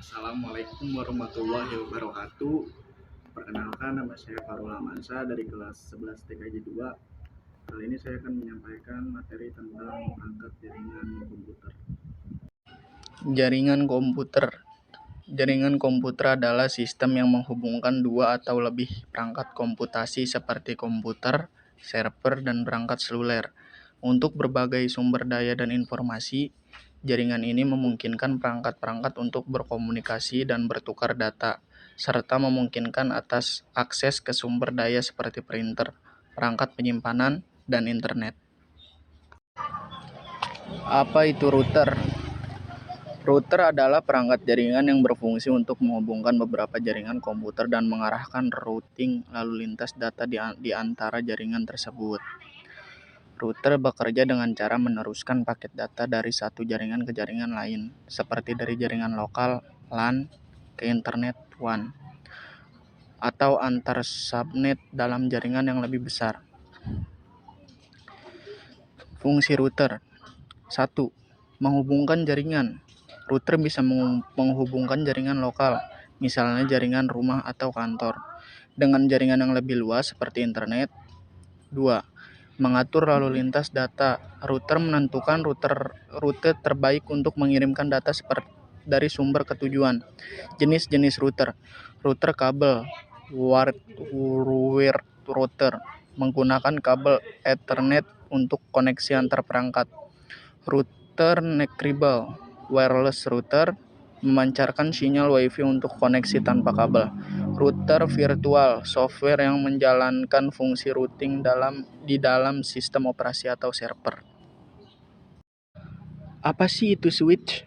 Assalamualaikum warahmatullahi wabarakatuh. Perkenalkan, nama saya Farul Amansa dari kelas 11 TKJ 2. Kali ini saya akan menyampaikan materi tentang perangkat jaringan komputer. Jaringan komputer. Jaringan komputer adalah sistem yang menghubungkan dua atau lebih perangkat komputasi seperti komputer, server, dan perangkat seluler. Untuk berbagai sumber daya dan informasi, jaringan ini memungkinkan perangkat-perangkat untuk berkomunikasi dan bertukar data, serta memungkinkan atas akses ke sumber daya seperti printer, perangkat penyimpanan, dan internet. Apa itu router? Router adalah perangkat jaringan yang berfungsi untuk menghubungkan beberapa jaringan komputer dan mengarahkan routing lalu lintas data di antara jaringan tersebut. Router bekerja dengan cara meneruskan paket data dari satu jaringan ke jaringan lain, seperti dari jaringan lokal LAN ke internet WAN, atau antar subnet dalam jaringan yang lebih besar. Fungsi router. 1. Menghubungkan jaringan. Router bisa menghubungkan jaringan lokal, misalnya jaringan rumah atau kantor, dengan jaringan yang lebih luas seperti internet. 2. Mengatur lalu lintas data. Router menentukan rute terbaik untuk mengirimkan data dari sumber ke tujuan. Jenis-jenis router. Router kabel, wired router, menggunakan kabel Ethernet untuk koneksi antar perangkat. Router neckable, wireless router, memancarkan sinyal Wi-Fi untuk koneksi tanpa kabel. Router virtual, software yang menjalankan fungsi routing di dalam sistem operasi atau server. Apa sih itu switch?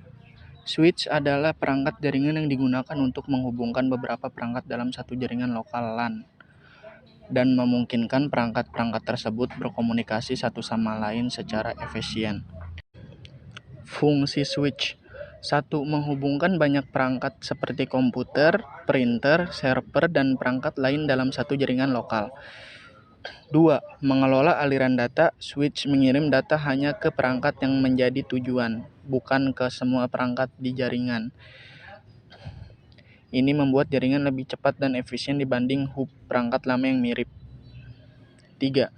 Switch adalah perangkat jaringan yang digunakan untuk menghubungkan beberapa perangkat dalam satu jaringan lokal LAN dan memungkinkan perangkat-perangkat tersebut berkomunikasi satu sama lain secara efisien. Fungsi switch. 1. Menghubungkan banyak perangkat seperti komputer, printer, server, dan perangkat lain dalam satu jaringan lokal. 2. Mengelola aliran data. Switch mengirim data hanya ke perangkat yang menjadi tujuan, bukan ke semua perangkat di jaringan. Ini membuat jaringan lebih cepat dan efisien dibanding hub perangkat lama yang mirip. 3.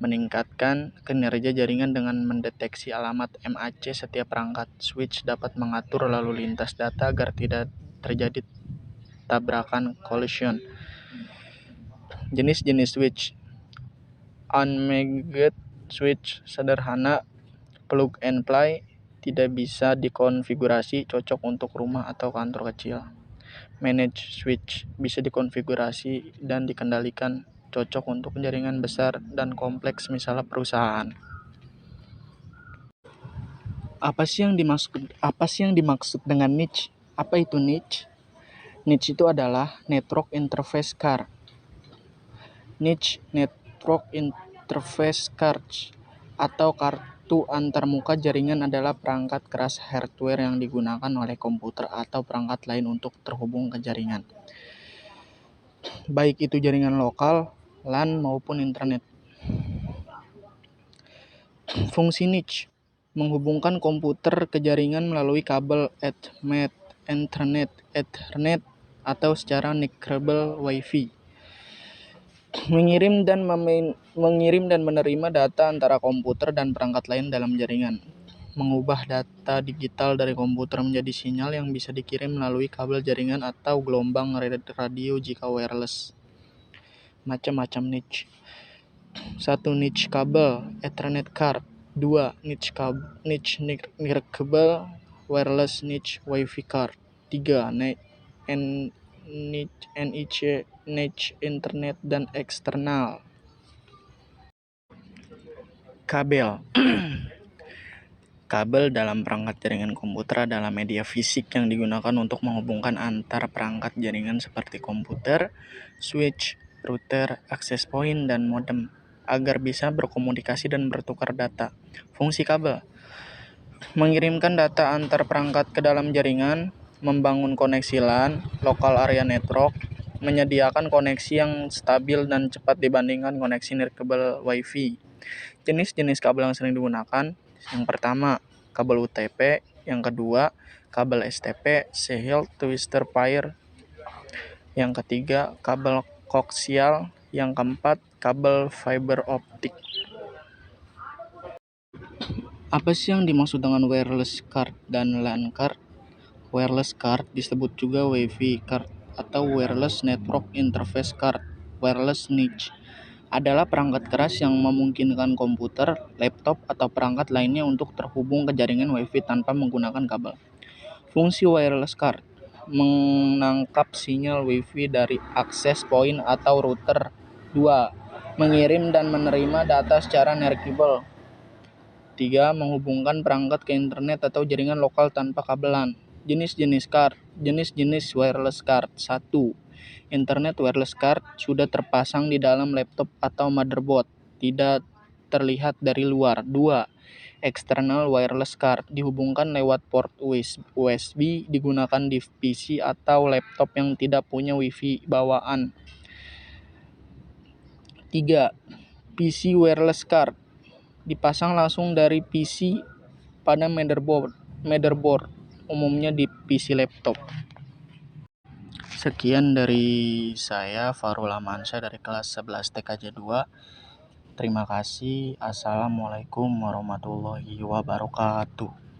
Meningkatkan kinerja jaringan dengan mendeteksi alamat MAC setiap perangkat. Switch dapat mengatur lalu lintas data agar tidak terjadi tabrakan collision. Jenis-jenis switch. Unmagnetic switch sederhana, plug and play, tidak bisa dikonfigurasi, cocok untuk rumah atau kantor kecil. Managed switch bisa dikonfigurasi dan dikendalikan, cocok untuk jaringan besar dan kompleks misalnya perusahaan. Apa sih yang dimaksud dengan niche? Apa itu niche? Niche itu adalah network interface card. Niche network interface card atau kartu antarmuka jaringan adalah perangkat keras hardware yang digunakan oleh komputer atau perangkat lain untuk terhubung ke jaringan, baik itu jaringan lokal, LAN maupun internet. Fungsi niche. Menghubungkan komputer ke jaringan melalui kabel Ethernet atau secara neckable Wi-Fi. Mengirim dan menerima data antara komputer dan perangkat lain dalam jaringan. Mengubah data digital dari komputer menjadi sinyal yang bisa dikirim melalui kabel jaringan atau gelombang radio jika wireless. Macam-macam niche. 1. Niche kabel Ethernet card. 2. Niche neckable wireless niche Wi-Fi card. 3. Niche internet dan eksternal. Kabel. Kabel dalam perangkat jaringan komputer adalah media fisik yang digunakan untuk menghubungkan antar perangkat jaringan seperti komputer, switch, router, access point, dan modem agar bisa berkomunikasi dan bertukar data. Fungsi kabel. Mengirimkan data antar perangkat ke dalam jaringan, membangun koneksi LAN, local area network, menyediakan koneksi yang stabil dan cepat dibandingkan koneksi neckable Wi-Fi. Jenis-jenis kabel yang sering digunakan. Yang pertama, kabel UTP. Yang kedua, kabel STP, Sehil, Twister Pair. Yang ketiga, kabel koaksial. Yang keempat, kabel fiber optik. Apa sih yang dimaksud dengan wireless card dan LAN card? Wireless card disebut juga Wi-Fi card atau wireless network interface card. Wireless NIC adalah perangkat keras yang memungkinkan komputer, laptop, atau perangkat lainnya untuk terhubung ke jaringan Wi-Fi tanpa menggunakan kabel. Fungsi wireless card menangkap sinyal Wi-Fi dari access point atau router. 2. Mengirim dan menerima data secara nearkable. 3. Menghubungkan perangkat ke internet atau jaringan lokal tanpa kabelan. Jenis-jenis card. Jenis-jenis wireless card. 1. Internet wireless card sudah terpasang di dalam laptop atau motherboard, tidak terlihat dari luar. 2. External wireless card dihubungkan lewat port USB, digunakan di PC atau laptop yang tidak punya Wi-Fi bawaan. 3. PC wireless card dipasang langsung dari PC pada motherboard, umumnya di PC laptop. Sekian dari saya, Farul Amansyah dari kelas 11 TKJ 2. Terima kasih. Assalamualaikum warahmatullahi wabarakatuh.